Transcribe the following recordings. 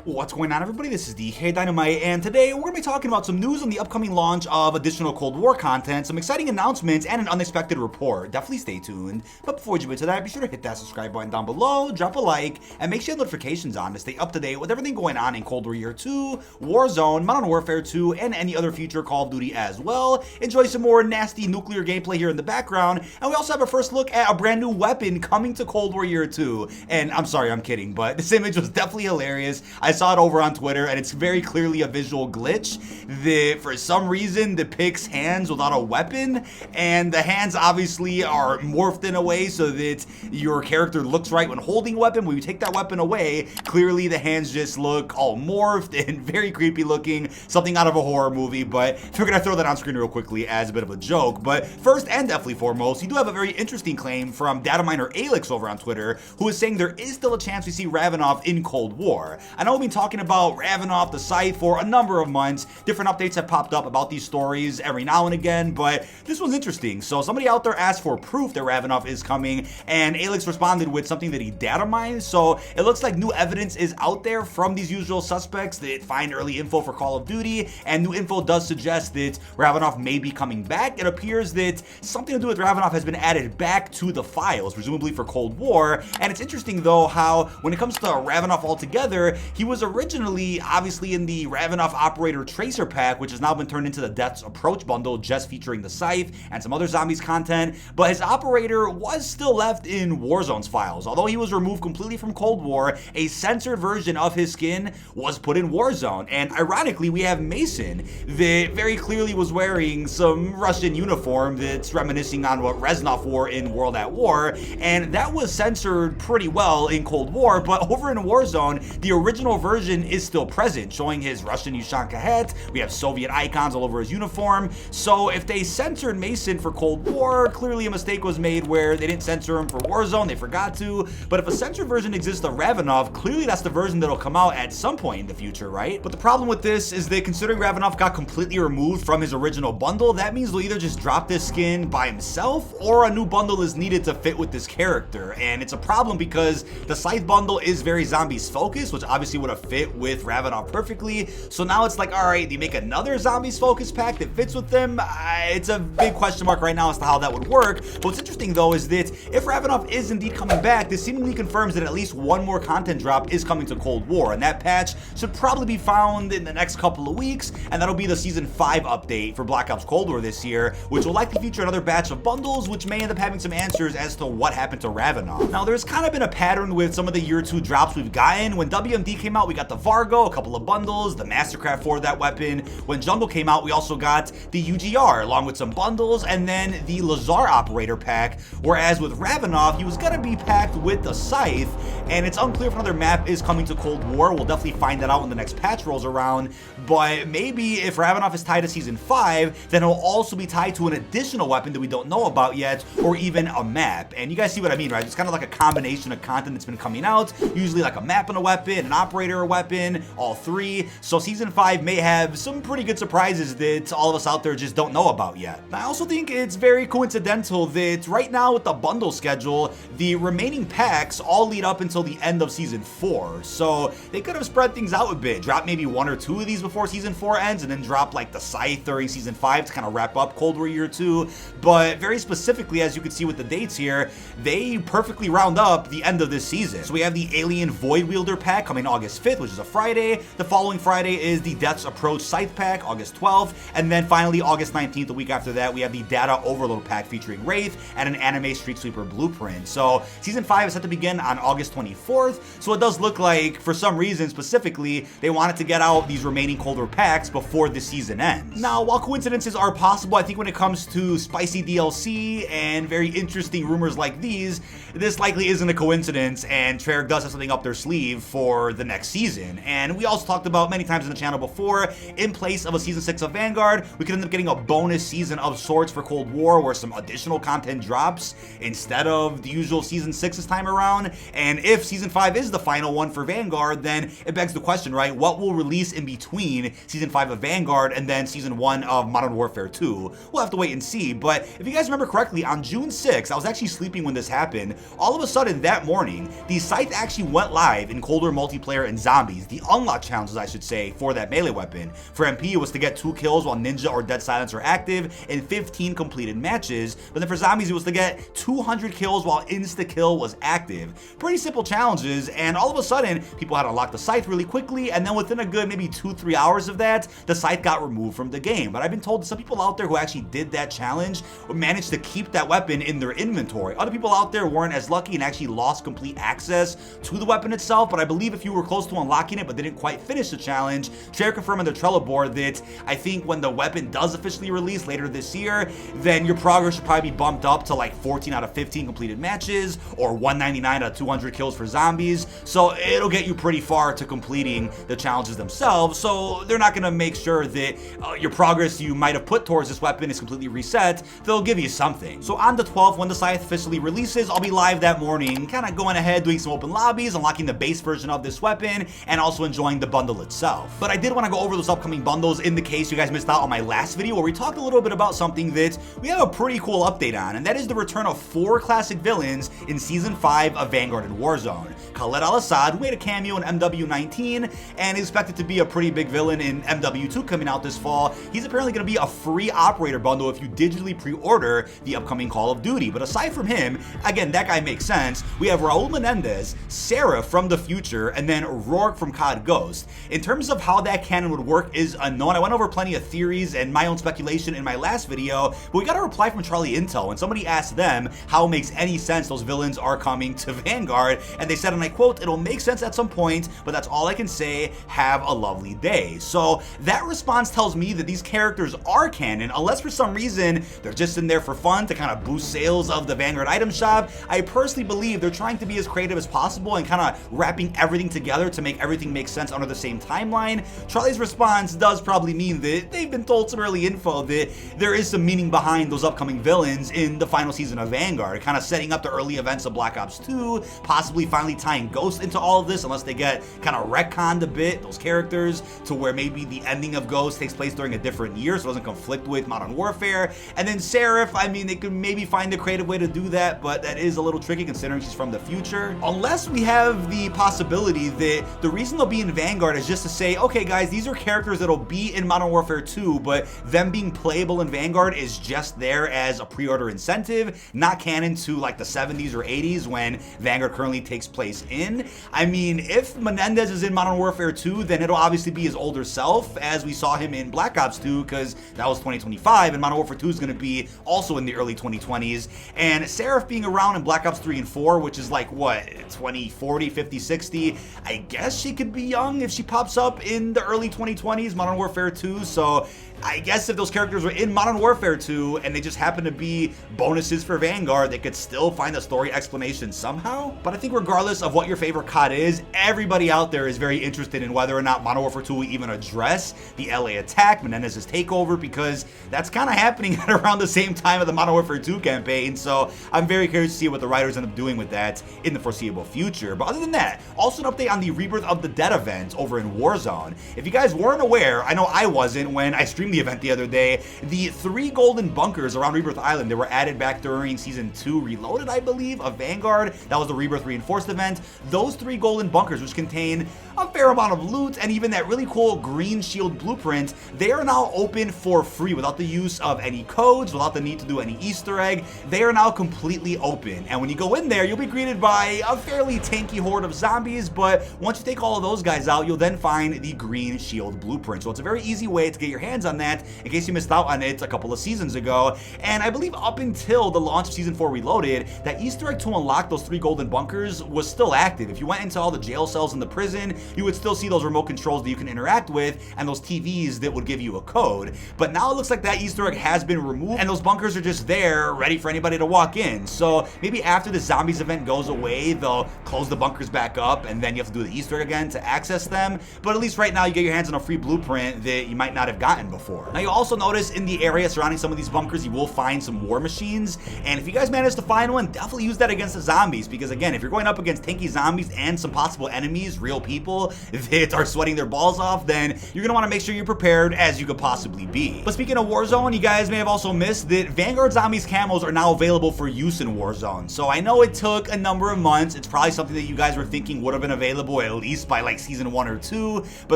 What's going on, everybody? This is dkdynamite, and today we're going to be talking about some news on the upcoming launch of additional Cold War content, some exciting announcements, and an unexpected report. Definitely stay tuned. But before we jump into that, be sure to hit that subscribe button down below, drop a like, and make sure you have notifications on to stay up to date with everything going on in Cold War Year 2, Warzone, Modern Warfare 2, and any other future Call of Duty as well. Enjoy some more nasty nuclear gameplay here in the background, and we also have a first look at a brand new weapon coming to Cold War Year 2. And I'm sorry, I'm kidding, but this image was definitely hilarious. I saw it over on Twitter, and it's very clearly a visual glitch that for some reason depicts hands without a weapon, and the hands obviously are morphed in a way so that your character looks right when holding a weapon. When you take that weapon away, clearly the hands just look all morphed and very creepy looking, something out of a horror movie. But figured I'd throw that on screen real quickly as a bit of a joke. But first and definitely foremost, you do have a very interesting claim from data miner Alex over on Twitter, who is saying there is still a chance we see Ravenov in Cold War. I know we've been talking about Ravenov, the Scythe, for a number of months. Different updates have popped up about these stories every now and again, but this one's interesting. So somebody out there asked for proof that Ravenov is coming, and Alex responded with something that he data mined. So it looks like new evidence is out there from these usual suspects that find early info for Call of Duty, and new info does suggest that Ravenov may be coming back. It appears that something to do with Ravenov has been added back to the files, presumably for Cold War. And it's interesting though how when it comes to Ravenov altogether, he was originally obviously in the Ravenov Operator Tracer pack, which has now been turned into the Death's Approach bundle, just featuring the Scythe and some other zombies content, but his operator was still left in Warzone's files. Although he was removed completely from Cold War, a censored version of his skin was put in Warzone, and ironically we have Mason that very clearly was wearing some Russian uniform that's reminiscing on what Reznov wore in World at War, and that was censored pretty well in Cold War, but over in Warzone, the original version is still present, showing his Russian Ushanka hat. We have Soviet icons all over his uniform. So if they censored Mason for Cold War, clearly a mistake was made where they didn't censor him for Warzone, they forgot to. But if a censored version exists of Ravenov, clearly that's the version that'll come out at some point in the future, right? But the problem with this is that considering Ravenov got completely removed from his original bundle, that means they'll either just drop this skin by himself or a new bundle is needed to fit with this character. And it's a problem because the Scythe bundle is very zombies focused, which obviously would have fit with Ravenov perfectly. So now it's like, all right, do you make another zombies focused pack that fits with them? It's a big question mark right now as to how that would work. But what's interesting though is that if Ravenov is indeed coming back, this seemingly confirms that at least one more content drop is coming to Cold War, and that patch should probably be found in the next couple of weeks, and that'll be the Season 5 update for Black Ops Cold War this year, which will likely feature another batch of bundles, which may end up having some answers as to what happened to Ravenov. Now, there's kind of been a pattern with some of the Year 2 drops we've gotten. When WMD came out, we got the Vargo, a couple of bundles, the Mastercraft for that weapon. When Jungle came out, we also got the UGR, along with some bundles, and then the Lazar Operator pack, whereas with Ravenov, he was gonna be packed with the Scythe, and it's unclear if another map is coming to Cold War. We'll definitely find that out when the next patch rolls around, but maybe if Ravenov is tied to Season 5, then he'll also be tied to an additional weapon that we don't know about yet, or even a map. And you guys see what I mean, right? It's kind of like a combination of content that's been coming out, usually like a map and a weapon, an operator or weapon, all three. So Season 5 may have some pretty good surprises that all of us out there just don't know about yet. I also think it's very coincidental that right now with the bundle schedule, the remaining packs all lead up until the end of Season 4. So they could have spread things out a bit, drop maybe one or two of these before Season 4 ends, and then drop like the Scythe during Season 5 to kind of wrap up Cold War Year 2. But very specifically, as you can see with the dates here, they perfectly round up the end of this season. So we have the Alien Void Wielder pack coming August 5th, which is a Friday. The following Friday is the Death's Approach Scythe pack, August 12th. And then finally, August 19th, the week after that, we have the Data Overload pack featuring Wraith and an anime Street Sweeper blueprint. So Season 5 is set to begin on August 24th. So it does look like, for some reason specifically, they wanted to get out these remaining Cold War packs before the season ends. Now, while coincidences are possible, I think when it comes to spicy DLC and very interesting rumors like these, this likely isn't a coincidence, and Treyarch does have something up their sleeve for the next season. And we also talked about many times in the channel before, in place of a Season 6 of Vanguard, we could end up getting a bonus season of sorts for Cold War where some additional content drops instead of the usual Season 6 this time around. And if Season 5 is the final one for Vanguard, then it begs the question, right? What will release in between Season 5 of Vanguard and then Season 1 of Modern Warfare 2? We'll have to wait and see. But if you guys remember correctly, on June 6th, I was actually sleeping when this happened. All of a sudden that morning, the Scythe actually went live in Cold War multiplayer and zombies. The unlock challenges, I should say, for that melee weapon. For MP, it was to get 2 kills while Ninja or Dead Silence are active in 15 completed matches, but then for zombies, it was to get 200 kills while insta-kill was active. Pretty simple challenges, and all of a sudden, people had to unlock the Scythe really quickly, and then within a good maybe 2-3 hours of that, the Scythe got removed from the game. But I've been told that some people out there who actually did that challenge managed to keep that weapon in their inventory. Other people out there weren't as lucky and actually lost complete access to the weapon itself, but I believe if you were close to unlocking it but didn't quite finish the challenge, Treyarch confirmed on their Trello board that I think when the weapon does officially release later this year, then your progress should probably be bumped up to like 14 out of 15 completed matches or 199 out of 200 kills for zombies. So it'll get you pretty far to completing the challenges themselves. So they're not going to make sure that your progress you might have put towards this weapon is completely reset. They'll give you something. So on the 12th, when the Scythe officially releases, I'll be live that morning, kind of going ahead doing some open lobbies, unlocking the base version of this weapon, and also enjoying the bundle itself. But I did want to go over those upcoming bundles in the case you guys missed out on my last video where we talked a little bit about something that we have a pretty cool update on, and that is the return of 4 classic villains in Season 5 of Vanguard and Warzone. Khaled al-Assad, who made a cameo in MW19 and is expected to be a pretty big villain in MW2 coming out this fall. He's apparently going to be a free operator bundle if you digitally pre-order the upcoming Call of Duty. But aside from him, again, that guy makes sense. We have Raul Menendez, Sarah from the future, and then Rourke from COD Ghost. In terms of how that canon would work is unknown. I went over plenty of theories and my own speculation in my last video, but we got a reply from Charlie Intel when somebody asked them how it makes any sense those villains are coming to Vanguard, and they said, and I quote, "It'll make sense at some point, but that's all I can say. Have a lovely day." So that response tells me that these characters are canon, unless for some reason they're just in there for fun to kind of boost sales of the Vanguard item shop. I personally believe they're trying to be as creative as possible and kind of wrapping everything together to make everything make sense under the same timeline. Charlie's response does probably mean that they've been told some early info that there is some meaning behind those upcoming villains in the final season of Vanguard, kind of setting up the early events of Black Ops 2, possibly finally tying Ghost into all of this, unless they get kind of retconned a bit, those characters, to where maybe the ending of Ghost takes place during a different year so it doesn't conflict with Modern Warfare. And then Seraph, I mean, they could maybe find a creative way to do that, but that is a little tricky considering she's from the future. Unless we have the possibility that the reason they'll be in Vanguard is just to say, okay guys, these are characters that'll be in Modern Warfare 2, but them being playable in Vanguard is just there as a pre-order incentive, not canon to like the 70s or 80s when Vanguard currently takes place in. I mean, if Menendez is in Modern Warfare 2, then it'll obviously be his older self, as we saw him in Black Ops 2, because that was 2025, and Modern Warfare 2 is going to be also in the early 2020s. And Seraph being around in Black Ops 3 and 4, which is like, what, 2040, 50, 60, I guess she could be young if she pops up in the early 2020s, Modern Warfare 2, so I guess if those characters were in Modern Warfare 2 and they just happen to be bonuses for Vanguard, they could still find a story explanation somehow. But I think regardless of what your favorite COD is, everybody out there is very interested in whether or not Modern Warfare 2 will even address the LA attack, Menendez's takeover, because that's kind of happening at around the same time of the Modern Warfare 2 campaign. So I'm very curious to see what the writers end up doing with that in the foreseeable future. But other than that, also an update on the Rebirth of the Dead event over in Warzone. If you guys weren't aware, I know I wasn't when I streamed the event the other day, the 3 golden bunkers around Rebirth Island that were added back during Season 2 Reloaded, I believe, of Vanguard, that was the Rebirth Reinforced event. Those 3 golden bunkers, which contain a fair amount of loot and even that really cool green shield blueprint, they are now open for free without the use of any codes, without the need to do any Easter egg. They are now completely open, and when you go in there, you'll be greeted by a fairly tanky horde of zombies, but once you take all of those guys out, you'll then find the green shield blueprint. So it's a very easy way to get your hands on that in case you missed out on it a couple of seasons ago. And I believe up until the launch of Season 4 Reloaded, that Easter egg to unlock those 3 golden bunkers was still active. If you went into all the jail cells in the prison, you would still see those remote controls that you can interact with and those TVs that would give you a code. But now it looks like that Easter egg has been removed and those bunkers are just there ready for anybody to walk in. So maybe after the zombies event goes away, they'll close the bunkers back up and then you have to do the Easter egg again to access them. But at least right now you get your hands on a free blueprint that you might not have gotten before. Now you also notice in the area surrounding some of these bunkers, you will find some war machines. And if you guys manage to find one, definitely use that against the zombies, because again, if you're going up against tanky zombies and some possible enemies, real people, people that are sweating their balls off, then you're gonna want to make sure you're prepared as you could possibly be. But speaking of Warzone, you guys may have also missed that Vanguard Zombies camos are now available for use in Warzone. So I know it took a number of months. It's probably something that you guys were thinking would have been available at least by like season 1 or 2, but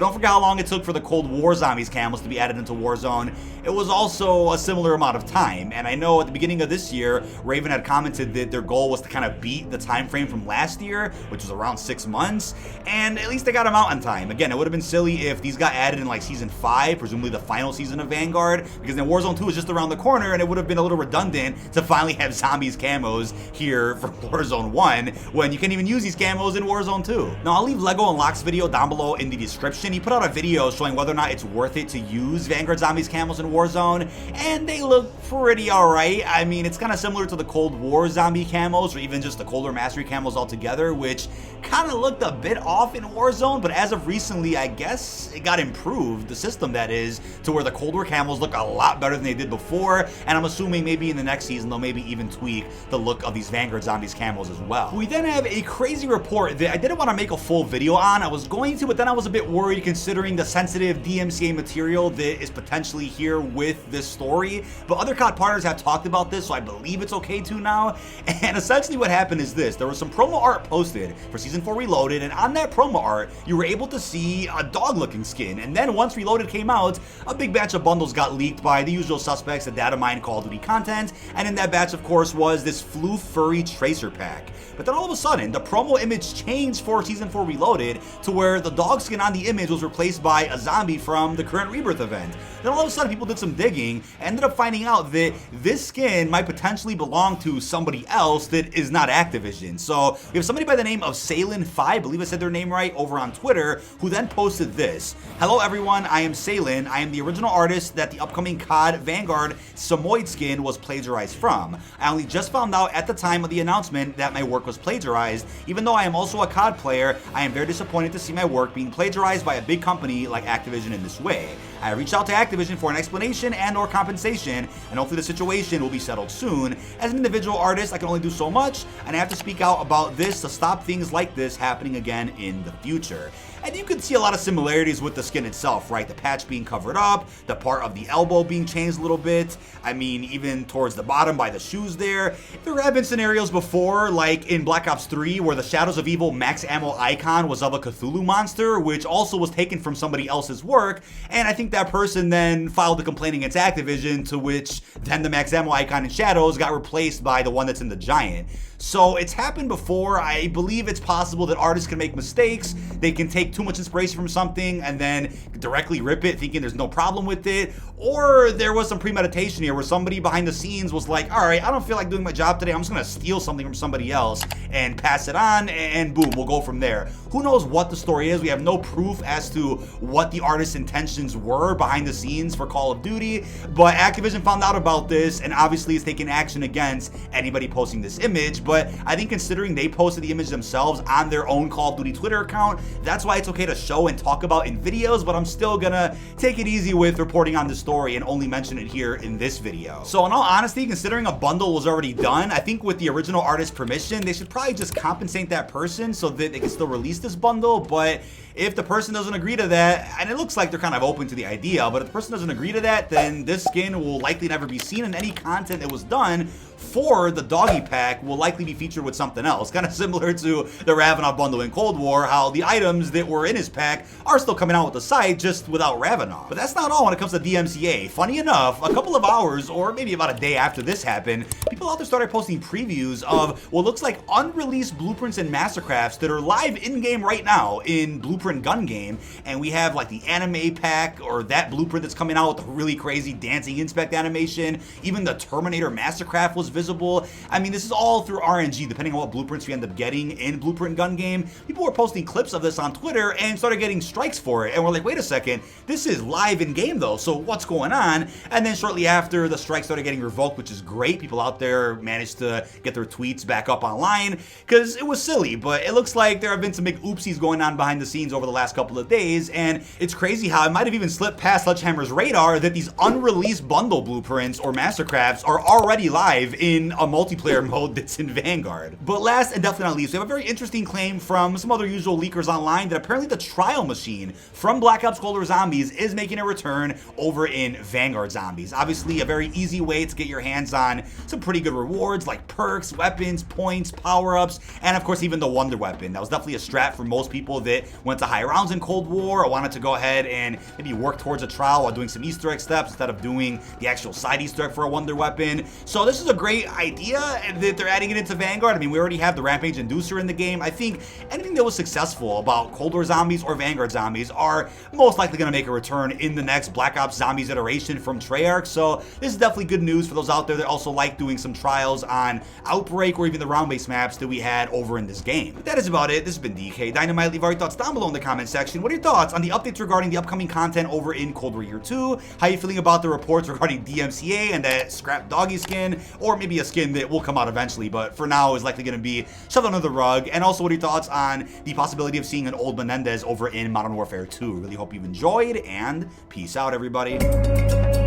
don't forget how long it took for the Cold War Zombies camos to be added into Warzone. It was also a similar amount of time, and I know at the beginning of this year, Raven had commented that their goal was to kind of beat the time frame from last year, which was around 6 months, and at least they got them out in time. Again, it would have been silly if these got added in like season 5, presumably the final season of Vanguard, because then Warzone 2 is just around the corner, and it would have been a little redundant to finally have Zombies camos here for Warzone 1 when you can't even use these camos in Warzone 2. Now, I'll leave Lego Unlock's video down below in the description. He put out a video showing whether or not it's worth it to use Vanguard Zombies camos in Warzone, and they look pretty alright. I mean, it's kind of similar to the Cold War zombie camos, or even just the Cold War Mastery camos altogether, which kind of looked a bit off in Warzone, but as of recently, I guess it got improved, the system that is, to where the Cold War camos look a lot better than they did before, and I'm assuming maybe in the next season they'll maybe even tweak the look of these Vanguard Zombies camos as well. We then have a crazy report that I didn't want to make a full video on. I was going to, but then I was a bit worried considering the sensitive DMCA material that is potentially here with this story, but other COD partners have talked about this, so I believe it's okay to now. And essentially what happened is this: there was some promo art posted for Season 4 Reloaded, and on that promo art, you were able to see a dog-looking skin, and then once Reloaded came out, a big batch of bundles got leaked by the usual suspects that data mine Call of Duty content, and in that batch, of course, was this Floof Furry Tracer pack. But then all of a sudden, the promo image changed for Season 4 Reloaded to where the dog skin on the image was replaced by a zombie from the current Rebirth event. Then all of a sudden, people did some digging and ended up finding out that this skin might potentially belong to somebody else that is not Activision. So we have somebody by the name of Salin5, I believe I said their name right, over on Twitter, who then posted this: "Hello everyone, I am Salin. I am the original artist that the upcoming COD Vanguard Samoyed skin was plagiarized from. I only just found out at the time of the announcement that my work was plagiarized. Even though I am also a COD player, I am very disappointed to see my work being plagiarized by a big company like Activision in this way. I reached out to Activision for an explanation and or compensation, and hopefully the situation will be settled soon. As an individual artist, I can only do so much, and I have to speak out about this to stop things like this happening again in the future." And you can see a lot of similarities with the skin itself, right? The patch being covered up, the part of the elbow being changed a little bit. I mean, even towards the bottom by the shoes there. There have been scenarios before, like in Black Ops 3, where the Shadows of Evil max ammo icon was of a Cthulhu monster, which also was taken from somebody else's work, and I think that person then filed a complaint against Activision, to which then the max ammo icon in Shadows got replaced by the one that's in the Giant. So it's happened before. I believe it's possible that artists can make mistakes. They can take too much inspiration from something and then directly rip it thinking there's no problem with it. Or there was some premeditation here where somebody behind the scenes was like, all right, I don't feel like doing my job today. I'm just going to steal something from somebody else and pass it on, and boom, we'll go from there. Who knows what the story is? We have no proof as to what the artist's intentions were behind the scenes for Call of Duty, but Activision found out about this and obviously is taking action against anybody posting this image. But I think considering they posted the image themselves on their own Call of Duty Twitter account, that's why it's okay to show and talk about in videos, but I'm still gonna take it easy with reporting on the story and only mention it here in this video. So in all honesty, considering a bundle was already done, I think with the original artist's permission, they should probably just compensate that person so that they can still release this bundle. But if the person doesn't agree to that, and it looks like they're kind of open to the idea, but if the person doesn't agree to that, then this skin will likely never be seen, and any content that was done for the doggy pack will likely be featured with something else. Kind of similar to the Ravenov bundle in Cold War, how the items that were in his pack are still coming out with the Scythe, just without Ravenov. But that's not all when it comes to DMCA. Funny enough, a couple of hours, or maybe about a day after this happened, people out there started posting previews of what looks like unreleased blueprints and mastercrafts that are live in-game right now in Blueprint Gun Game. And we have like the anime pack, or that blueprint that's coming out with the really crazy dancing inspect animation. Even the Terminator mastercraft was visible. I mean, this is all through RNG, depending on what blueprints we end up getting in Blueprint Gun Game. People were posting clips of this on Twitter and started getting strikes for it. And we're like, wait a second, this is live in game though, so what's going on? And then shortly after, the strikes started getting revoked, which is great. People out there managed to get their tweets back up online because it was silly, but it looks like there have been some big oopsies going on behind the scenes over the last couple of days. And it's crazy how it might have even slipped past Sledgehammer's radar that these unreleased bundle blueprints or mastercrafts are already live in a multiplayer mode that's in Vanguard. But last and definitely not least, we have a very interesting claim from some other usual leakers online that apparently the trial machine from Black Ops Cold War Zombies is making a return over in Vanguard Zombies. Obviously, a very easy way to get your hands on some pretty good rewards like perks, weapons, points, power-ups, and of course even the Wonder Weapon. That was definitely a strat for most people that went to high rounds in Cold War or wanted to go ahead and maybe work towards a trial while doing some Easter egg steps instead of doing the actual side Easter egg for a Wonder Weapon. So this is a great idea that they're adding it into Vanguard. I mean, we already have the Rampage Inducer in the game. I think anything that was successful about Cold War Zombies or Vanguard Zombies are most likely going to make a return in the next Black Ops Zombies iteration from Treyarch. So this is definitely good news for those out there that also like doing some trials on Outbreak or even the round-based maps that we had over in this game. But that is about it. This has been dkdynamite. Leave all your thoughts down below in the comment section. What are your thoughts on the updates regarding the upcoming content over in Cold War Year 2? How are you feeling about the reports regarding DMCA and that scrap doggy skin? Or maybe a skin that will come out eventually, but for now is likely going to be shoved under the rug. And also, what are your thoughts on the possibility of seeing an old Menendez over in Modern Warfare 2? Really hope you've enjoyed, and peace out, everybody.